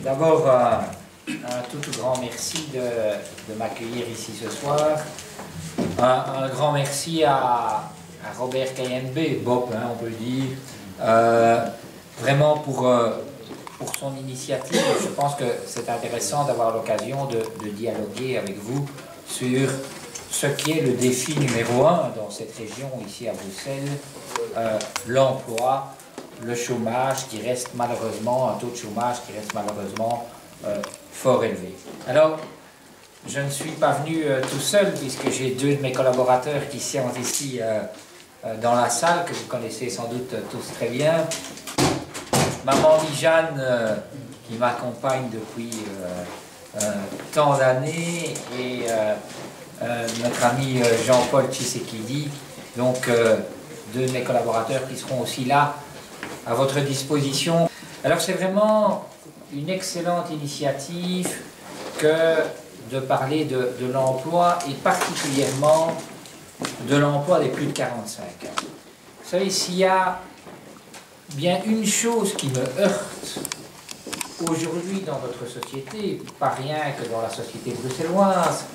D'abord, un tout grand merci de m'accueillir ici ce soir. Un grand merci à Robert Kayembe, Bob, hein, on peut le dire, vraiment pour son initiative. Je pense que c'est intéressant d'avoir l'occasion de dialoguer avec vous sur ce qui est le défi numéro 1 dans cette région, ici à Bruxelles, l'emploi, le chômage qui reste malheureusement, un taux de chômage qui reste malheureusement fort élevé. Alors, je ne suis pas venu tout seul puisque j'ai deux de mes collaborateurs qui sont ici dans la salle, que vous connaissez sans doute tous très bien. Maman Jeanne qui m'accompagne depuis tant d'années et notre ami Jean-Paul Tshisekedi, donc deux de mes collaborateurs qui seront aussi là à votre disposition. Alors c'est vraiment une excellente initiative que de parler de l'emploi et particulièrement de l'emploi des plus de 45 ans. Vous savez, s'il y a bien une chose qui me heurte aujourd'hui dans notre société, pas rien que dans la société bruxelloise,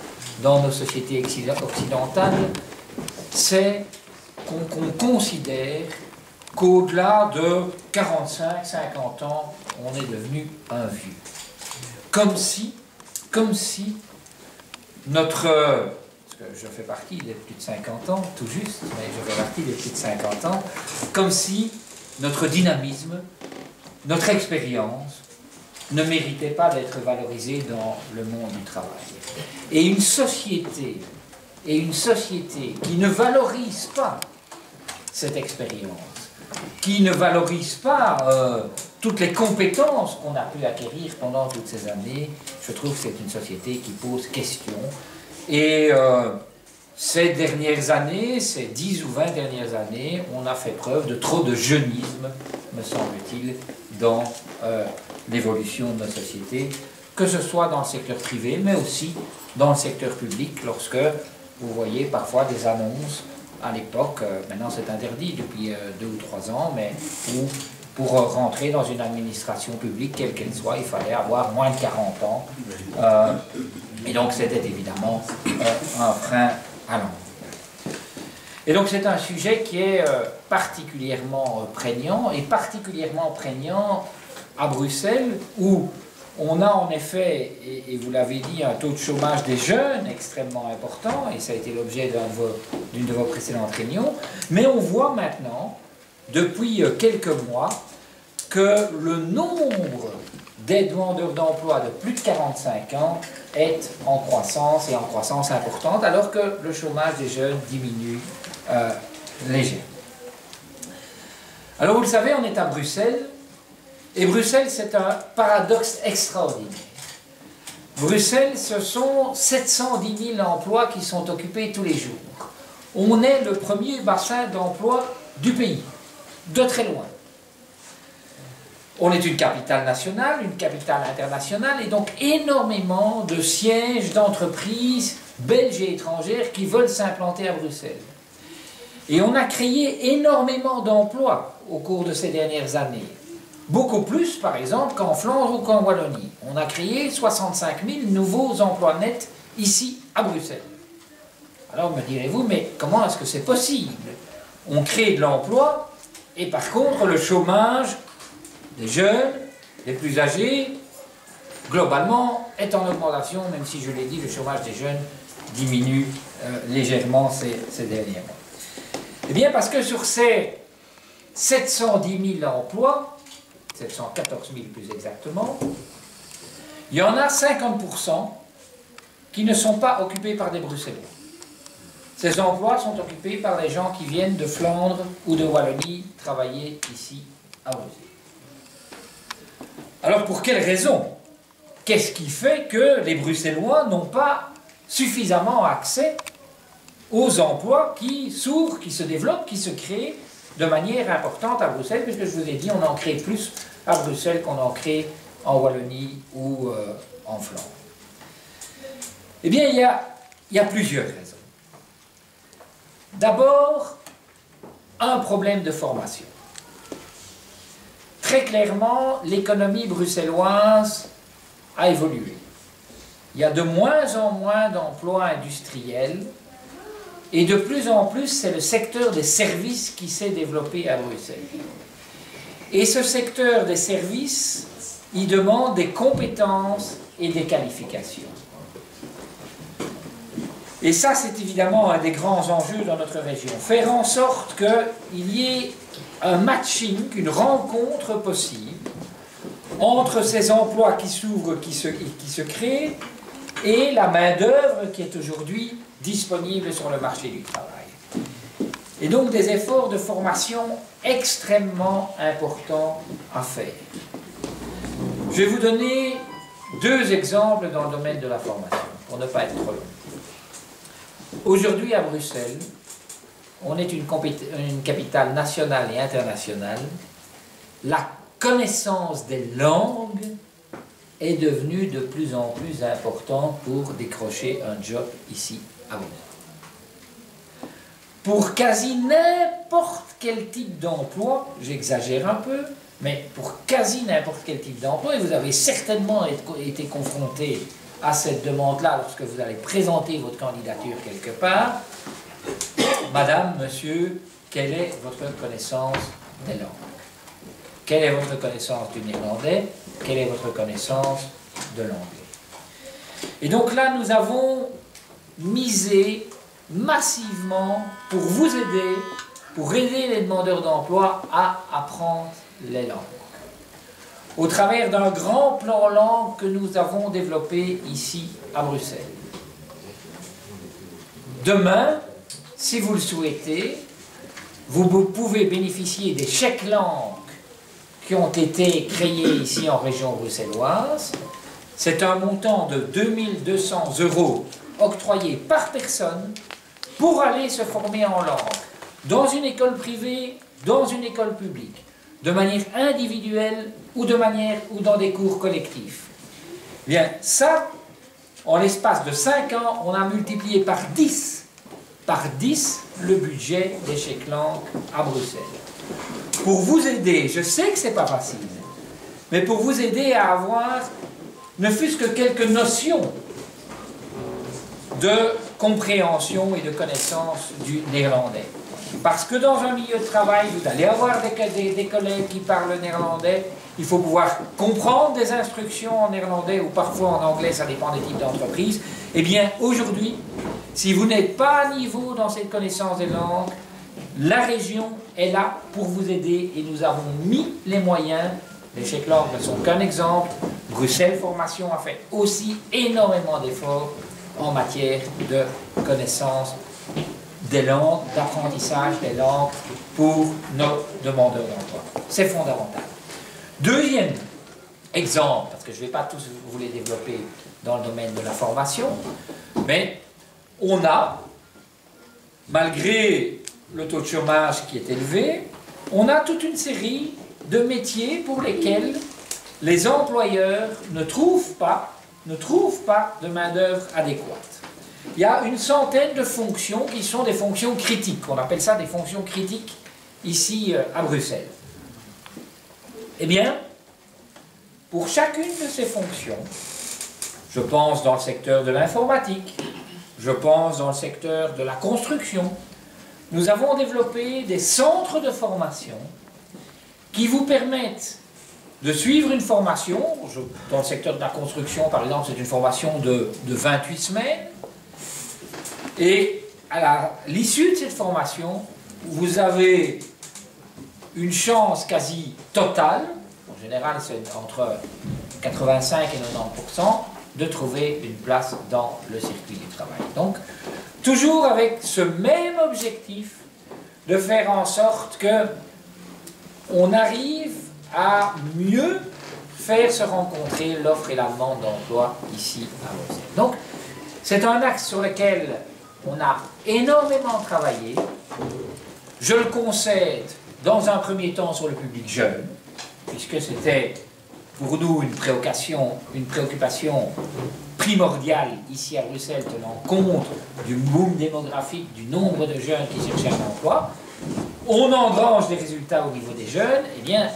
dans nos sociétés occidentales, c'est qu'on considère qu'au-delà de 45-50 ans, on est devenu un vieux. Comme si notre... parce que je fais partie des plus de 50 ans, tout juste, mais je fais partie des plus de 50 ans, comme si notre dynamisme, notre expérience ne méritait pas d'être valorisé dans le monde du travail. Et une société qui ne valorise pas cette expérience, qui ne valorise pas toutes les compétences qu'on a pu acquérir pendant toutes ces années, je trouve que c'est une société qui pose question. Et ces dernières années, ces 10 ou 20 dernières années, on a fait preuve de trop de jeunisme, me semble-t-il, dans l'évolution de nos sociétés, que ce soit dans le secteur privé, mais aussi dans le secteur public, lorsque vous voyez parfois des annonces à l'époque, maintenant c'est interdit depuis 2 ou 3 ans, mais où pour rentrer dans une administration publique, quelle qu'elle soit, il fallait avoir moins de 40 ans. Et donc c'était évidemment un frein à l'emploi. Et donc c'est un sujet qui est particulièrement prégnant, et particulièrement prégnant à Bruxelles, où on a en effet, et vous l'avez dit, un taux de chômage des jeunes extrêmement important, et ça a été l'objet d'une de vos précédentes réunions, mais on voit maintenant, depuis quelques mois, que le nombre des demandeurs d'emploi de plus de 45 ans est en croissance, et en croissance importante, alors que le chômage des jeunes diminue légèrement. Alors vous le savez, on est à Bruxelles, et Bruxelles, c'est un paradoxe extraordinaire. Bruxelles, ce sont 710 000 emplois qui sont occupés tous les jours. On est le premier bassin d'emploi du pays, de très loin. On est une capitale nationale, une capitale internationale, et donc énormément de sièges d'entreprises belges et étrangères qui veulent s'implanter à Bruxelles. Et on a créé énormément d'emplois au cours de ces dernières années. Beaucoup plus, par exemple, qu'en Flandre ou qu'en Wallonie. On a créé 65 000 nouveaux emplois nets ici, à Bruxelles. Alors me direz-vous, mais comment est-ce que c'est possible? On crée de l'emploi, et par contre, le chômage des jeunes, des plus âgés, globalement, est en augmentation, même si, je l'ai dit, le chômage des jeunes diminue légèrement ces derniers mois. Eh bien, parce que sur ces 710 000 emplois, 714 000 plus exactement, il y en a 50% qui ne sont pas occupés par des Bruxellois. Ces emplois sont occupés par les gens qui viennent de Flandre ou de Wallonie travailler ici à Bruxelles. Alors pour quelle raison? Qu'est-ce qui fait que les Bruxellois n'ont pas suffisamment accès aux emplois qui s'ouvrent, qui se développent, qui se créent de manière importante à Bruxelles, puisque je vous ai dit, on en crée plus à Bruxelles qu'on en crée en Wallonie ou en Flandre. Eh bien, il y a plusieurs raisons. D'abord, un problème de formation. Très clairement, l'économie bruxelloise a évolué. Il y a de moins en moins d'emplois industriels et de plus en plus, c'est le secteur des services qui s'est développé à Bruxelles. Et ce secteur des services, il demande des compétences et des qualifications. Et ça, c'est évidemment un des grands enjeux dans notre région. Faire en sorte qu'il y ait un matching, une rencontre possible entre ces emplois qui s'ouvrent, qui se créent, et la main-d'œuvre qui est aujourd'hui disponible sur le marché du travail. Et donc des efforts de formation extrêmement importants à faire. Je vais vous donner 2 exemples dans le domaine de la formation, pour ne pas être trop long. Aujourd'hui à Bruxelles, on est une capitale nationale et internationale. La connaissance des langues est devenue de plus en plus importante pour décrocher un job ici à Bruxelles. Pour quasi n'importe quel type d'emploi, j'exagère un peu, mais pour quasi n'importe quel type d'emploi, et vous avez certainement été confronté à cette demande-là lorsque vous allez présenter votre candidature quelque part, Madame, Monsieur, quelle est votre connaissance des langues? Quelle est votre connaissance du néerlandais? Quelle est votre connaissance de l'anglais? Et donc là, nous avons misé massivement pour vous aider, pour aider les demandeurs d'emploi à apprendre les langues. Au travers d'un grand plan langue que nous avons développé ici à Bruxelles. Demain, si vous le souhaitez, vous pouvez bénéficier des chèques langues qui ont été créés ici en région bruxelloise. C'est un montant de 2200 € octroyé par personne pour aller se former en langue, dans une école privée, dans une école publique, de manière individuelle ou dans des cours collectifs. Bien, ça, en l'espace de 5 ans, on a multiplié par 10 le budget des chèques langues à Bruxelles. Pour vous aider, je sais que ce n'est pas facile, mais pour vous aider à avoir ne fût-ce que quelques notions de compréhension et de connaissance du néerlandais. Parce que dans un milieu de travail, vous allez avoir des collègues qui parlent néerlandais, il faut pouvoir comprendre des instructions en néerlandais ou parfois en anglais, ça dépend des types d'entreprises. Eh bien, aujourd'hui, si vous n'êtes pas à niveau dans cette connaissance des langues, la région est là pour vous aider et nous avons mis les moyens. Les chèques langues ne sont qu'un exemple. Bruxelles Formation a fait aussi énormément d'efforts en matière de connaissance des langues, d'apprentissage des langues pour nos demandeurs d'emploi. C'est fondamental. Deuxième exemple, parce que je ne vais pas tous vous les développer dans le domaine de la formation, mais on a, malgré le taux de chômage qui est élevé, on a toute une série de métiers pour lesquels les employeurs ne trouvent pas de main-d'œuvre adéquate. Il y a une centaine de fonctions qui sont des fonctions critiques. On appelle ça des fonctions critiques ici à Bruxelles. Eh bien, pour chacune de ces fonctions, je pense dans le secteur de l'informatique, je pense dans le secteur de la construction, nous avons développé des centres de formation qui vous permettent de suivre une formation. Dans le secteur de la construction, par exemple, c'est une formation de 28 semaines. Et à l'issue de cette formation, vous avez une chance quasi totale, en général c'est entre 85 et 90%, de trouver une place dans le circuit du travail. Donc, toujours avec ce même objectif de faire en sorte que on arrive à mieux faire se rencontrer l'offre et la demande d'emploi ici à Bruxelles. Donc, C'est un axe sur lequel on a énormément travaillé. Je le concède dans un premier temps sur le public jeune, puisque c'était pour nous une préoccupation primordiale ici à Bruxelles, tenant compte du boom démographique, du nombre de jeunes qui cherchaient un emploi. On engrange des résultats au niveau des jeunes, et bien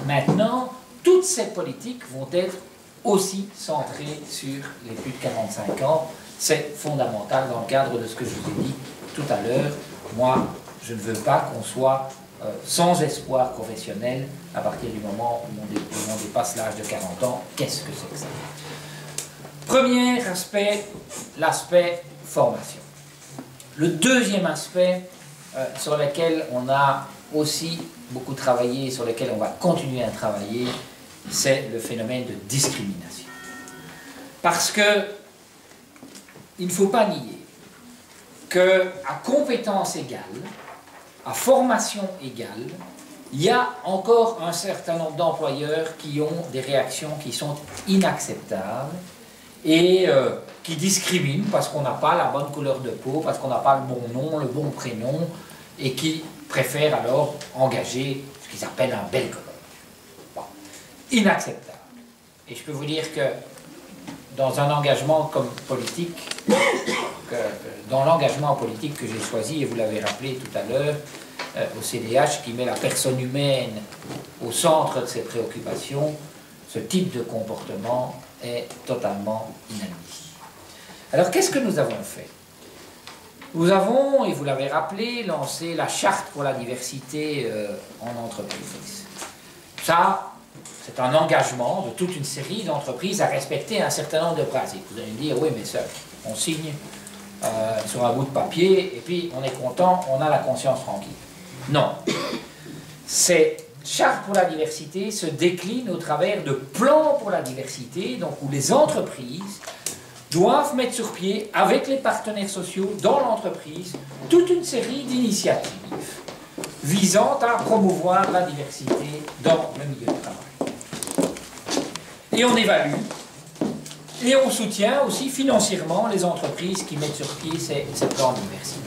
maintenant, toutes ces politiques vont être aussi centrées sur les plus de 45 ans. C'est fondamental dans le cadre de ce que je vous ai dit tout à l'heure. Moi, je ne veux pas qu'on soit sans espoir professionnel à partir du moment où on dépasse l'âge de 40 ans. Qu'est-ce que c'est que ça? Premier aspect, l'aspect formation. Le deuxième aspect sur lequel on a aussi beaucoup travaillé, sur lequel on va continuer à travailler, c'est le phénomène de discrimination. Parce que il ne faut pas nier qu'à compétences égales, à formation égale, il y a encore un certain nombre d'employeurs qui ont des réactions qui sont inacceptables et qui discriminent parce qu'on n'a pas la bonne couleur de peau, parce qu'on n'a pas le bon nom, le bon prénom, et qui préfèrent alors engager ce qu'ils appellent un belgologue. Bon. Inacceptable. Et je peux vous dire que dans un engagement comme politique, dans l'engagement politique que j'ai choisi, et vous l'avez rappelé tout à l'heure, au CDH, qui met la personne humaine au centre de ses préoccupations, ce type de comportement est totalement inadmissible. Alors qu'est-ce que nous avons fait? Nous avons, et vous l'avez rappelé, lancé la charte pour la diversité en entreprise. Ça, c'est un engagement de toute une série d'entreprises à respecter un certain nombre de principes. Vous allez me dire, oui, mais ça, on signe sur un bout de papier, et puis on est content, on a la conscience tranquille. Non. Cette charte pour la diversité se décline au travers de plans pour la diversité, donc où les entreprises doivent mettre sur pied, avec les partenaires sociaux dans l'entreprise, toute une série d'initiatives visant à promouvoir la diversité dans le milieu du travail. Et on évalue, et on soutient aussi financièrement les entreprises qui mettent sur pied ces plans de diversité.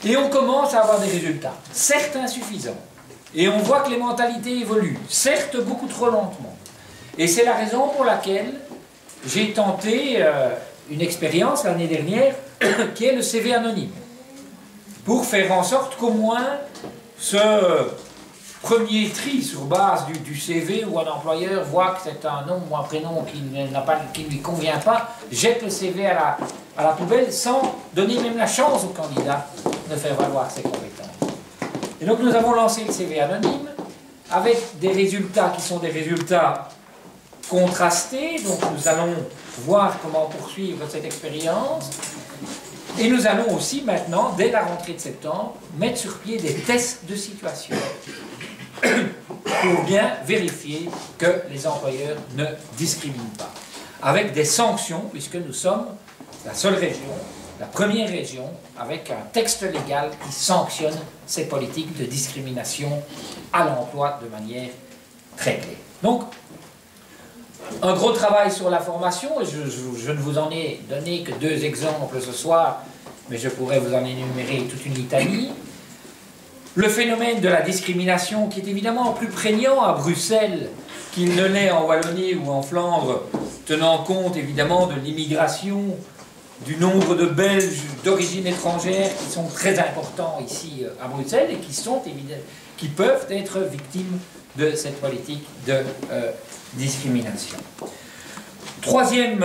Et on commence à avoir des résultats, certes insuffisants, et on voit que les mentalités évoluent, certes beaucoup trop lentement. Et c'est la raison pour laquelle j'ai tenté une expérience l'année dernière qui est le CV anonyme, pour faire en sorte qu'au moins ce premier tri sur base du CV où un employeur voit que c'est un nom ou un prénom qui ne lui convient pas, jette le CV à la poubelle sans donner même la chance au candidat de faire valoir ses compétences. Et donc nous avons lancé le CV anonyme avec des résultats qui sont des résultats contrastés, donc nous allons voir comment poursuivre cette expérience. Et nous allons aussi maintenant, dès la rentrée de septembre, mettre sur pied des tests de situation pour bien vérifier que les employeurs ne discriminent pas. Avec des sanctions, puisque nous sommes la seule région, la première région, avec un texte légal qui sanctionne ces politiques de discrimination à l'emploi de manière très claire. Donc, un gros travail sur la formation, et je ne vous en ai donné que 2 exemples ce soir, mais je pourrais vous en énumérer toute une litanie. Le phénomène de la discrimination, qui est évidemment plus prégnant à Bruxelles qu'il ne l'est en Wallonie ou en Flandre, tenant compte évidemment de l'immigration, du nombre de Belges d'origine étrangère qui sont très importants ici à Bruxelles et qui peuvent être victimes de cette politique de discrimination. Troisième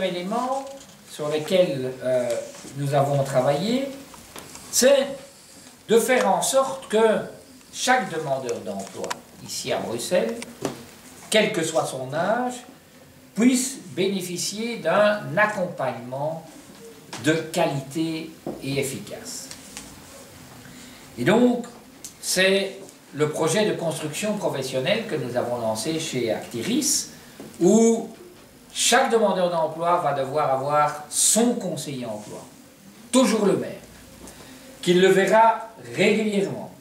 élément sur lequel nous avons travaillé, c'est de faire en sorte que chaque demandeur d'emploi ici à Bruxelles, quel que soit son âge, puisse bénéficier d'un accompagnement de qualité et efficace. Et donc, c'est le projet de construction professionnelle que nous avons lancé chez Actiris, où chaque demandeur d'emploi va devoir avoir son conseiller emploi, toujours le même, qu'il le verra régulièrement,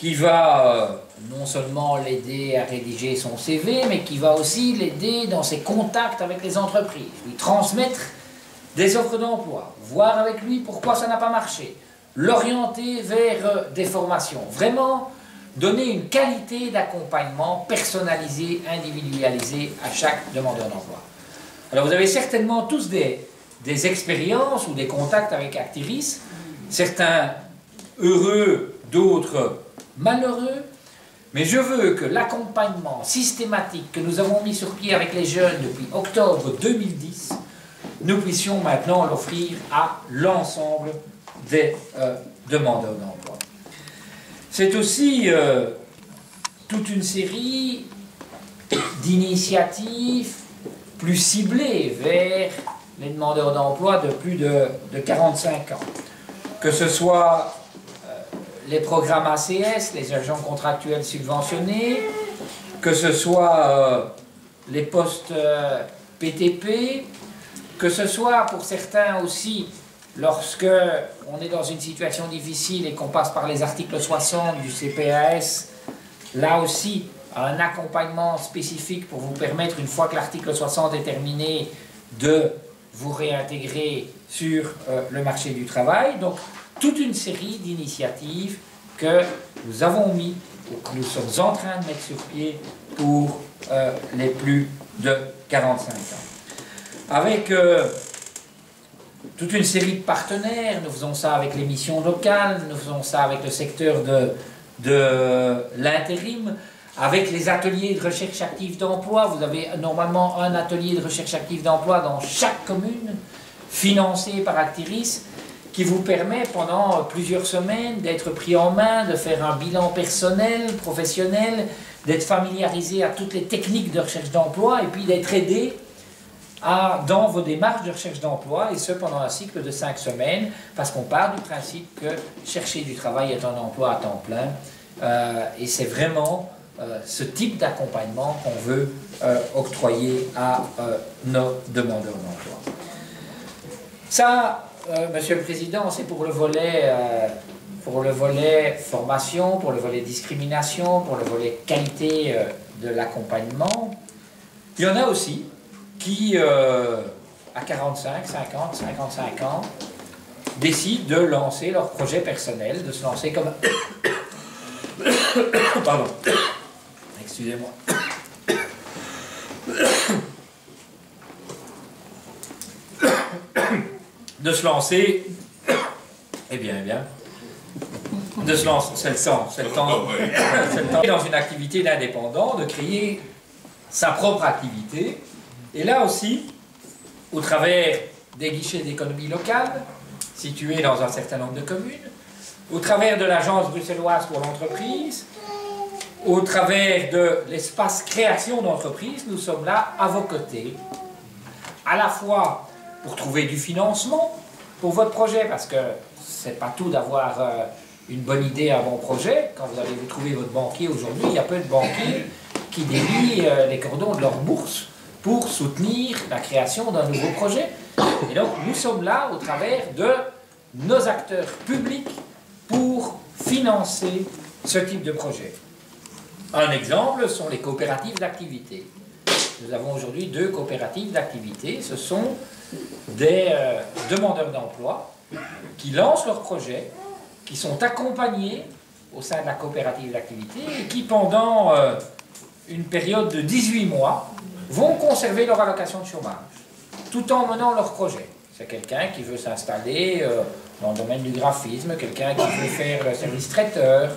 qui va non seulement l'aider à rédiger son CV, mais qui va aussi l'aider dans ses contacts avec les entreprises, lui transmettre des offres d'emploi, voir avec lui pourquoi ça n'a pas marché, l'orienter vers des formations, vraiment donner une qualité d'accompagnement personnalisé, individualisé à chaque demandeur d'emploi. Alors vous avez certainement tous des expériences ou des contacts avec Actiris, certains heureux, d'autres malheureux, mais je veux que l'accompagnement systématique que nous avons mis sur pied avec les jeunes depuis octobre 2010, nous puissions maintenant l'offrir à l'ensemble des demandeurs d'emploi. C'est aussi toute une série d'initiatives plus ciblées vers les demandeurs d'emploi de plus de 45 ans. Que ce soit les programmes ACS, les agents contractuels subventionnés, que ce soit les postes PTP, que ce soit pour certains aussi, lorsque on est dans une situation difficile et qu'on passe par les articles 60 du CPAS, là aussi, un accompagnement spécifique pour vous permettre, une fois que l'article 60 est terminé, de vous réintégrer sur le marché du travail. Donc, toute une série d'initiatives que nous avons mis, ou que nous sommes en train de mettre sur pied pour les plus de 45 ans. Avec toute une série de partenaires, nous faisons ça avec les missions locales, nous faisons ça avec le secteur de l'intérim, avec les ateliers de recherche active d'emploi. Vous avez normalement un atelier de recherche active d'emploi dans chaque commune, financé par Actiris, qui vous permet pendant plusieurs semaines d'être pris en main, de faire un bilan personnel, professionnel, d'être familiarisé à toutes les techniques de recherche d'emploi et puis d'être aidé dans vos démarches de recherche d'emploi, et ce pendant un cycle de 5 semaines, parce qu'on part du principe que chercher du travail est un emploi à temps plein, et c'est vraiment ce type d'accompagnement qu'on veut octroyer à nos demandeurs d'emploi. Ça, Monsieur le Président, c'est pour le volet formation, pour le volet discrimination, pour le volet qualité de l'accompagnement. Il y en a aussi qui, à 45, 50, 55 ans, décident de lancer leur projet personnel, de se lancer comme... Pardon. Excusez-moi. De se lancer... Eh bien, de se lancer, c'est le temps dans une activité d'indépendant, de créer sa propre activité. Et là aussi, au travers des guichets d'économie locale, situés dans un certain nombre de communes, au travers de l'agence bruxelloise pour l'entreprise, au travers de l'espace création d'entreprise, nous sommes là à vos côtés, à la fois pour trouver du financement pour votre projet, parce que c'est pas tout d'avoir une bonne idée, un bon projet. Quand vous allez vous trouver votre banquier aujourd'hui, il y a peu de banquiers qui délient les cordons de leur bourse pour soutenir la création d'un nouveau projet. Et donc, nous sommes là au travers de nos acteurs publics pour financer ce type de projet. Un exemple sont les coopératives d'activité. Nous avons aujourd'hui 2 coopératives d'activité. Ce sont des demandeurs d'emploi qui lancent leur projet, qui sont accompagnés au sein de la coopérative d'activité et qui, pendant une période de 18 mois, vont conserver leur allocation de chômage, tout en menant leur projet. C'est quelqu'un qui veut s'installer dans le domaine du graphisme, quelqu'un qui veut faire le service traiteur,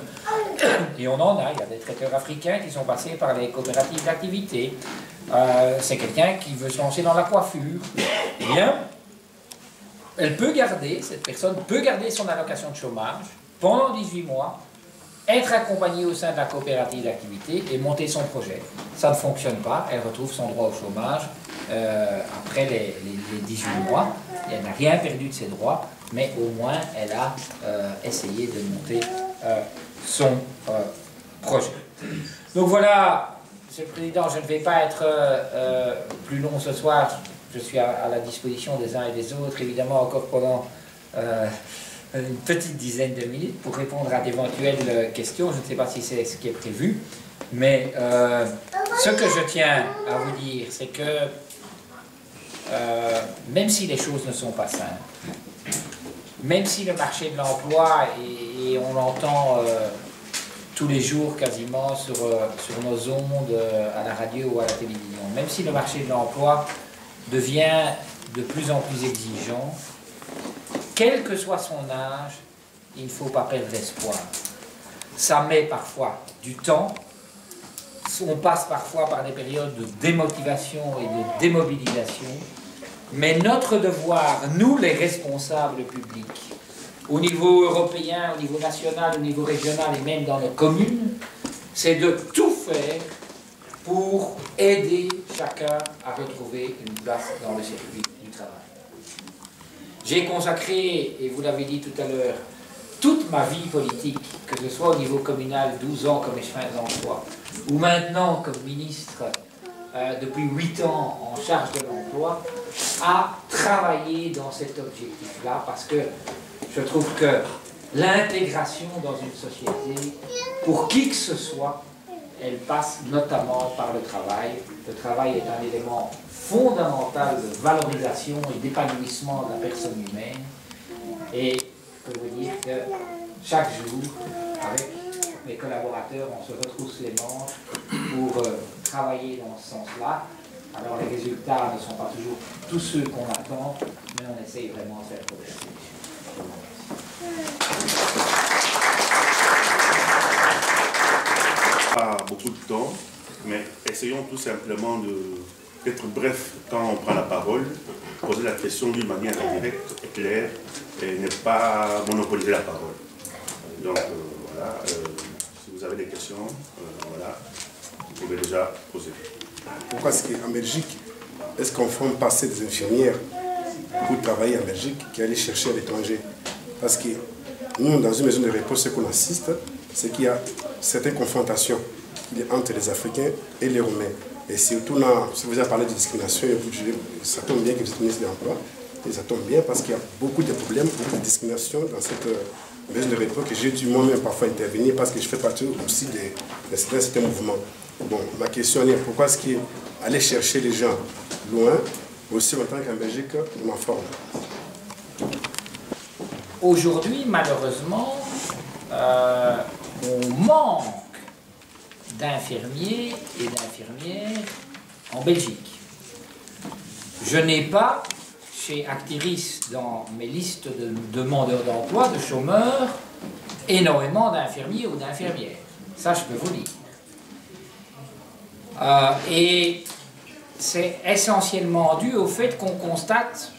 et on en a, il y a des traiteurs africains qui sont passés par les coopératives d'activité, c'est quelqu'un qui veut se lancer dans la coiffure. Eh bien, cette personne peut garder son allocation de chômage pendant 18 mois, être accompagnée au sein de la coopérative d'activité et monter son projet. Ça ne fonctionne pas, elle retrouve son droit au chômage après les 18 mois. Elle n'a rien perdu de ses droits, mais au moins elle a essayé de monter son projet. Donc voilà, Monsieur le Président, je ne vais pas être plus long ce soir. Je suis à la disposition des uns et des autres, évidemment, encore pendant une petite dizaine de minutes pour répondre à d'éventuelles questions. Je ne sais pas si c'est ce qui est prévu, mais ce que je tiens à vous dire, c'est que même si les choses ne sont pas simples, même si le marché de l'emploi, et on l'entend tous les jours quasiment sur nos ondes, à la radio ou à la télévision, même si le marché de l'emploi devient de plus en plus exigeant, quel que soit son âge, il ne faut pas perdre espoir. Ça met parfois du temps, on passe parfois par des périodes de démotivation et de démobilisation, mais notre devoir, nous les responsables publics, au niveau européen, au niveau national, au niveau régional et même dans nos communes, c'est de tout faire pour aider chacun à retrouver une place dans le circuit du travail. J'ai consacré, et vous l'avez dit tout à l'heure, toute ma vie politique, que ce soit au niveau communal, 12 ans comme échevin d'emploi, ou maintenant comme ministre depuis 8 ans en charge de l'emploi, à travailler dans cet objectif-là, parce que je trouve que l'intégration dans une société, pour qui que ce soit, elle passe notamment par le travail. Le travail est un élément fondamental de valorisation et d'épanouissement de la personne humaine. Et je peux vous dire que chaque jour, avec mes collaborateurs, on se retrousse les manches pour travailler dans ce sens-là. Alors les résultats ne sont pas toujours tous ceux qu'on attend, mais on essaye vraiment de faire progresser. Pas beaucoup de temps, mais essayons tout simplement d'être bref quand on prend la parole, poser la question d'une manière directe et claire, et ne pas monopoliser la parole. Donc voilà, si vous avez des questions, voilà, vous pouvez déjà poser. Pourquoi est-ce qu'en Belgique, est-ce qu'on fait passer des infirmières pour travailler en Belgique qui allaient chercher à l'étranger? Parce que nous, dans une maison de repos, ce qu'on assiste, c'est qu'il y a certaines confrontations entre les Africains et les Roumains. Et surtout, si vous avez parlé de discrimination, ça tombe bien que vous êtes ministre de l'Emploi, et ça tombe bien parce qu'il y a beaucoup de problèmes, beaucoup de discrimination dans cette maison de repos que j'ai dû moi-même parfois intervenir parce que je fais partie aussi de certains mouvements. Bon, ma question est pourquoi est-ce qu'aller chercher les gens loin, aussi longtemps qu'en Belgique, on en forme? Aujourd'hui, malheureusement, on manque d'infirmiers et d'infirmières en Belgique. Je n'ai pas, chez Actiris, dans mes listes de demandeurs d'emploi, de chômeurs, énormément d'infirmiers ou d'infirmières. Ça, je peux vous dire. Et c'est essentiellement dû au fait qu'on constate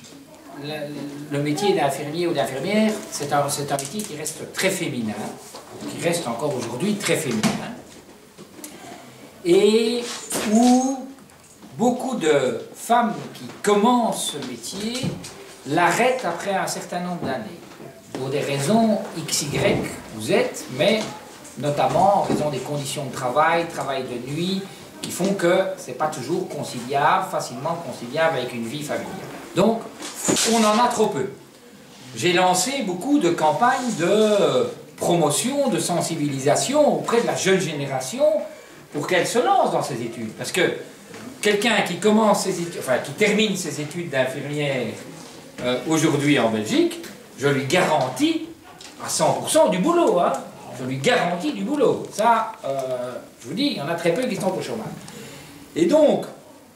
le métier d'infirmier ou d'infirmière, c'est un métier qui reste très féminin, qui reste encore aujourd'hui très féminin, et où beaucoup de femmes qui commencent ce métier l'arrêtent après un certain nombre d'années, pour des raisons XY ou Z, mais notamment en raison des conditions de travail de nuit, qui font que ce n'est pas toujours conciliable, facilement conciliable avec une vie familiale. Donc, on en a trop peu. J'ai lancé beaucoup de campagnes de promotion, de sensibilisation auprès de la jeune génération pour qu'elle se lance dans ses études. Parce que quelqu'un qui commence ses études, enfin qui termine ses études d'infirmière aujourd'hui en Belgique, je lui garantis à 100% du boulot. Hein. Je lui garantis du boulot. Ça, je vous dis, il y en a très peu qui sont au chômage. Et donc,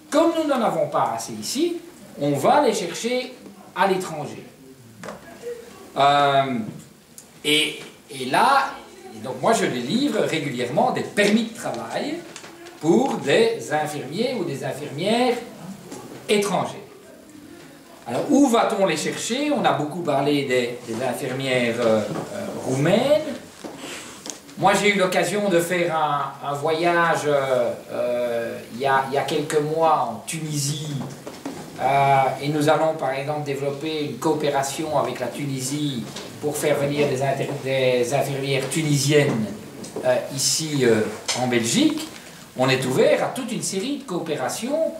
comme nous n'en avons pas assez ici, on va les chercher à l'étranger. Et là, donc moi je délivre régulièrement des permis de travail pour des infirmiers ou des infirmières étrangers. Alors où va-t-on les chercher? On a beaucoup parlé des infirmières roumaines. Moi j'ai eu l'occasion de faire un voyage il y a quelques mois en Tunisie. Et nous allons par exemple développer une coopération avec la Tunisie pour faire venir des infirmières tunisiennes ici en Belgique. On est ouvert à toute une série de coopérations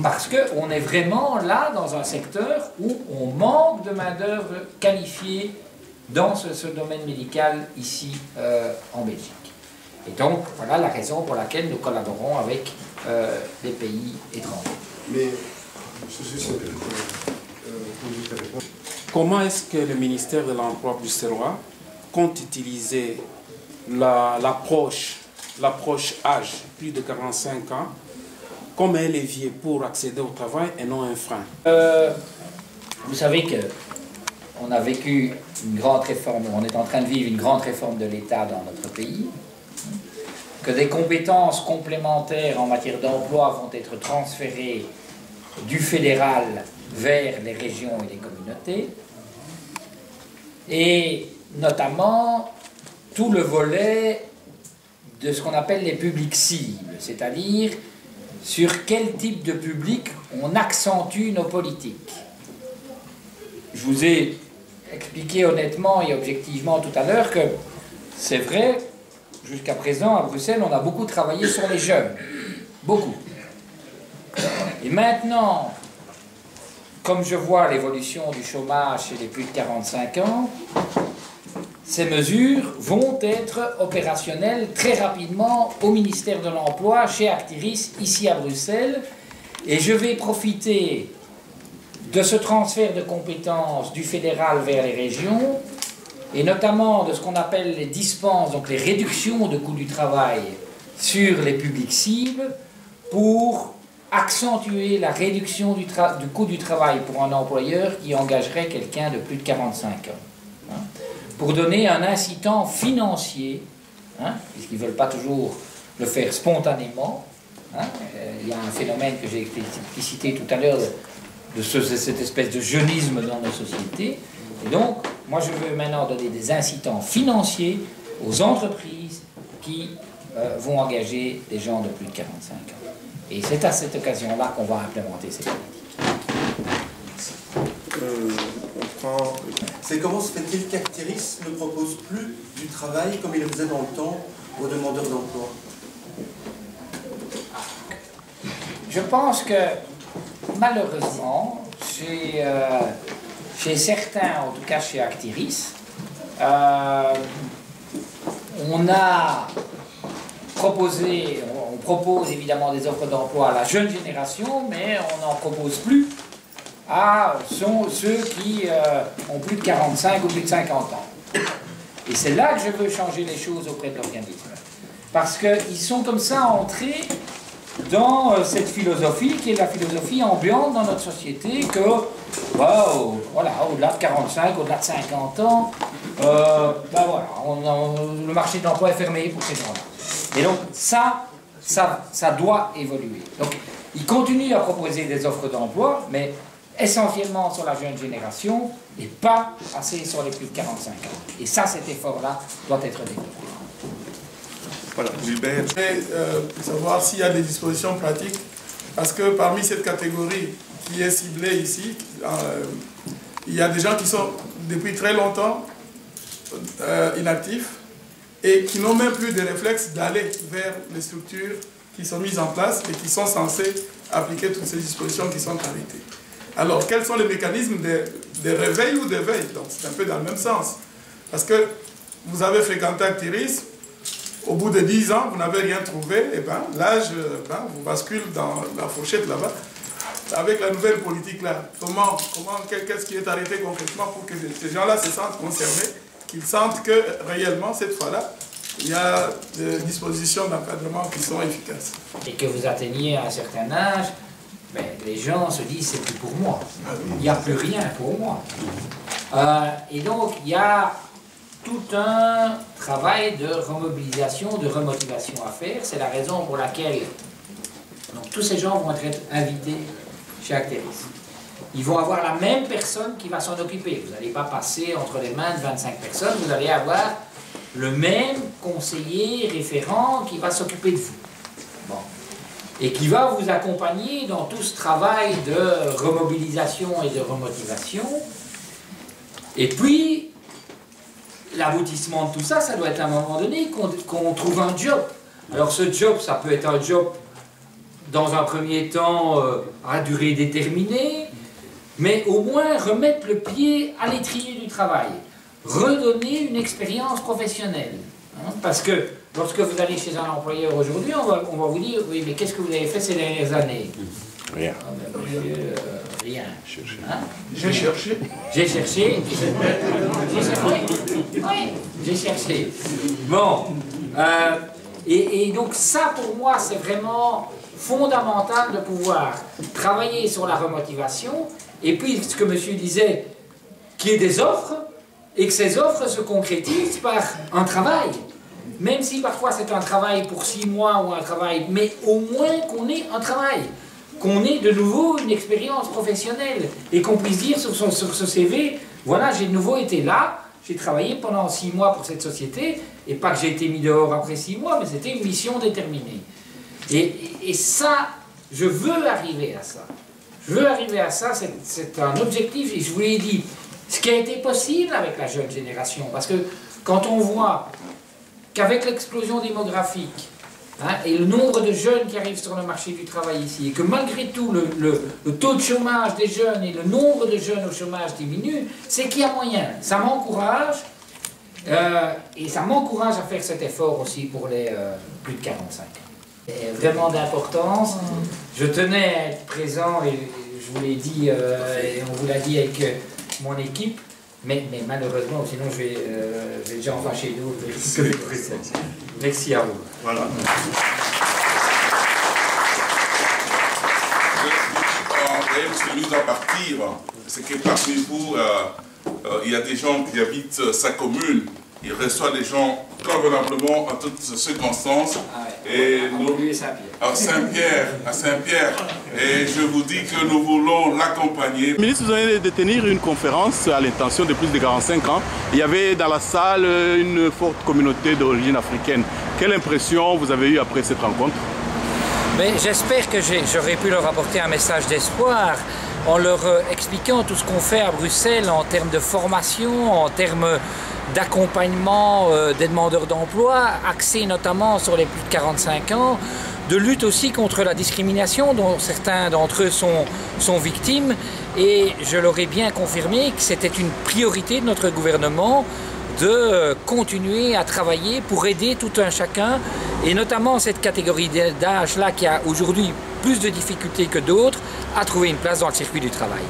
parce qu'on est vraiment là dans un secteur où on manque de main-d'œuvre qualifiée dans ce domaine médical ici en Belgique. Et donc, voilà la raison pour laquelle nous collaborons avec les pays étrangers. Mais, comment est-ce que le ministère de l'Emploi bruxellois compte utiliser l'approche âge, plus de 45 ans, comme un levier pour accéder au travail et non un frein? Vous savez qu'on a vécu une grande réforme, on est en train de vivre une grande réforme de l'État dans notre pays, que des compétences complémentaires en matière d'emploi vont être transférées du fédéral vers les régions et les communautés, et notamment tout le volet de ce qu'on appelle les publics cibles, c'est-à-dire sur quel type de public on accentue nos politiques. Je vous ai expliqué honnêtement et objectivement tout à l'heure que c'est vrai, jusqu'à présent à Bruxelles, on a beaucoup travaillé sur les jeunes, beaucoup. Et maintenant, comme je vois l'évolution du chômage chez les plus de 45 ans, ces mesures vont être opérationnelles très rapidement au ministère de l'Emploi, chez Actiris, ici à Bruxelles, et je vais profiter de ce transfert de compétences du fédéral vers les régions, et notamment de ce qu'on appelle les dispenses, donc les réductions de coûts du travail sur les publics cibles, pour accentuer la réduction du coût du travail pour un employeur qui engagerait quelqu'un de plus de 45 ans. Pour donner un incitant financier, puisqu'ils ne veulent pas toujours le faire spontanément. Il y a un phénomène que j'ai explicité tout à l'heure de cette espèce de jeunisme dans nos sociétés. Et donc, moi je veux maintenant donner des incitants financiers aux entreprises qui vont engager des gens de plus de 45 ans. Et c'est à cette occasion-là qu'on va implémenter ces politiques. C'est comment se fait-il qu'Actiris ne propose plus du travail comme il le faisait dans le temps aux demandeurs d'emploi? Je pense que malheureusement, chez certains, en tout cas chez Actiris, on propose évidemment des offres d'emploi à la jeune génération, mais on n'en propose plus à ceux qui ont plus de 45 ou plus de 50 ans. Et c'est là que je veux changer les choses auprès de l'organisme. Parce qu'ils sont comme ça entrés dans cette philosophie qui est la philosophie ambiante dans notre société que, wow, voilà, au-delà de 45, au-delà de 50 ans, voilà, le marché de l'emploi est fermé pour ces gens-là. Et donc ça doit évoluer. Donc ils continuent à proposer des offres d'emploi, mais essentiellement sur la jeune génération et pas assez sur les plus de 45 ans. Et ça, cet effort-là doit être développé. Voilà, Gilbert. Savoir s'il y a des dispositions pratiques, parce que parmi cette catégorie qui est ciblée ici, il y a des gens qui sont depuis très longtemps inactifs et qui n'ont même plus de réflexe d'aller vers les structures qui sont mises en place et qui sont censées appliquer toutes ces dispositions qui sont arrêtées. Alors, quels sont les mécanismes de réveil ou de veille? Donc, c'est un peu dans le même sens. Parce que vous avez fréquenté Actiris, au bout de 10 ans, vous n'avez rien trouvé, et bien l'âge vous bascule dans la fourchette là-bas. Avec la nouvelle politique-là, qu'est-ce qui est arrêté concrètement pour que ces gens-là se sentent concernés, qu'ils sentent que réellement, cette fois-là, il y a des dispositions d'encadrement qui sont efficaces. Et que vous atteigniez un certain âge, les gens se disent c'est plus pour moi. Il n'y a plus rien pour moi. Et donc il y a tout un travail de remobilisation, de remotivation à faire. C'est la raison pour laquelle donc, tous ces gens vont être invités chez Actiris. Ils vont avoir la même personne qui va s'en occuper. Vous n'allez pas passer entre les mains de 25 personnes, vous allez avoir le même conseiller référent qui va s'occuper de vous. Bon. Et qui va vous accompagner dans tout ce travail de remobilisation et de remotivation. Et puis, l'aboutissement de tout ça, ça doit être à un moment donné qu'on trouve un job. Alors ce job, ça peut être un job dans un premier temps à durée déterminée, mais au moins remettre le pied à l'étrier du travail. redonner une expérience professionnelle. Hein, parce que lorsque vous allez chez un employeur aujourd'hui, on va vous dire, oui, mais qu'est-ce que vous avez fait ces dernières années? Rien. Rien. Hein? J'ai cherché. J'ai cherché. Oui, j'ai cherché. Bon. Et donc ça, pour moi, c'est vraiment fondamental de pouvoir travailler sur la remotivation. Et puis, ce que monsieur disait, qu'il y ait des offres, et que ces offres se concrétisent par un travail. Même si parfois c'est un travail pour 6 mois ou un travail, mais au moins qu'on ait un travail. Qu'on ait de nouveau une expérience professionnelle et qu'on puisse dire sur ce CV, voilà, j'ai de nouveau été là, j'ai travaillé pendant 6 mois pour cette société, et pas que j'ai été mis dehors après 6 mois, mais c'était une mission déterminée. Et ça, je veux arriver à ça. Je veux arriver à ça, c'est un objectif, et je vous l'ai dit, ce qui a été possible avec la jeune génération, parce que quand on voit qu'avec l'explosion démographique, hein, et le nombre de jeunes qui arrivent sur le marché du travail ici, et que malgré tout le taux de chômage des jeunes et le nombre de jeunes au chômage diminue, c'est qu'il y a moyen. Ça m'encourage, et ça m'encourage à faire cet effort aussi pour les plus de 45 ans. C'est vraiment d'importance. Je tenais à être présent, et je vous l'ai dit, et on vous l'a dit avec mon équipe, mais malheureusement, sinon je vais déjà en fâcher d'autres. Merci à vous. Voilà. Monsieur le ministre doit partir. C'est que parmi vous, il y a des gens qui habitent sa commune. Il reçoit des gens convenablement en toutes circonstances. Et nous, à Saint-Pierre. Et je vous dis que nous voulons l'accompagner. Le ministre, vous venez de tenir une conférence à l'intention de plus de 45 ans. Il y avait dans la salle une forte communauté d'origine africaine. Quelle impression vous avez eue après cette rencontre? J'espère que j'aurais pu leur apporter un message d'espoir en leur expliquant tout ce qu'on fait à Bruxelles en termes de formation, en termes d'accompagnement des demandeurs d'emploi, axé notamment sur les plus de 45 ans, de lutte aussi contre la discrimination dont certains d'entre eux sont victimes. Et je leur ai bien confirmé que c'était une priorité de notre gouvernement de continuer à travailler pour aider tout un chacun, et notamment cette catégorie d'âge-là qui a aujourd'hui plus de difficultés que d'autres à trouver une place dans le circuit du travail.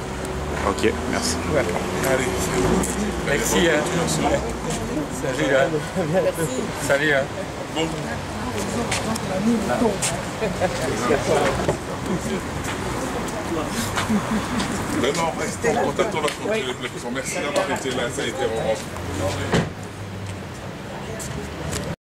Ok, merci. Voilà. Allez. Merci. Salut. Salut. Bon. Vraiment, restons en contact. Merci d'avoir été là, ça a été vraiment...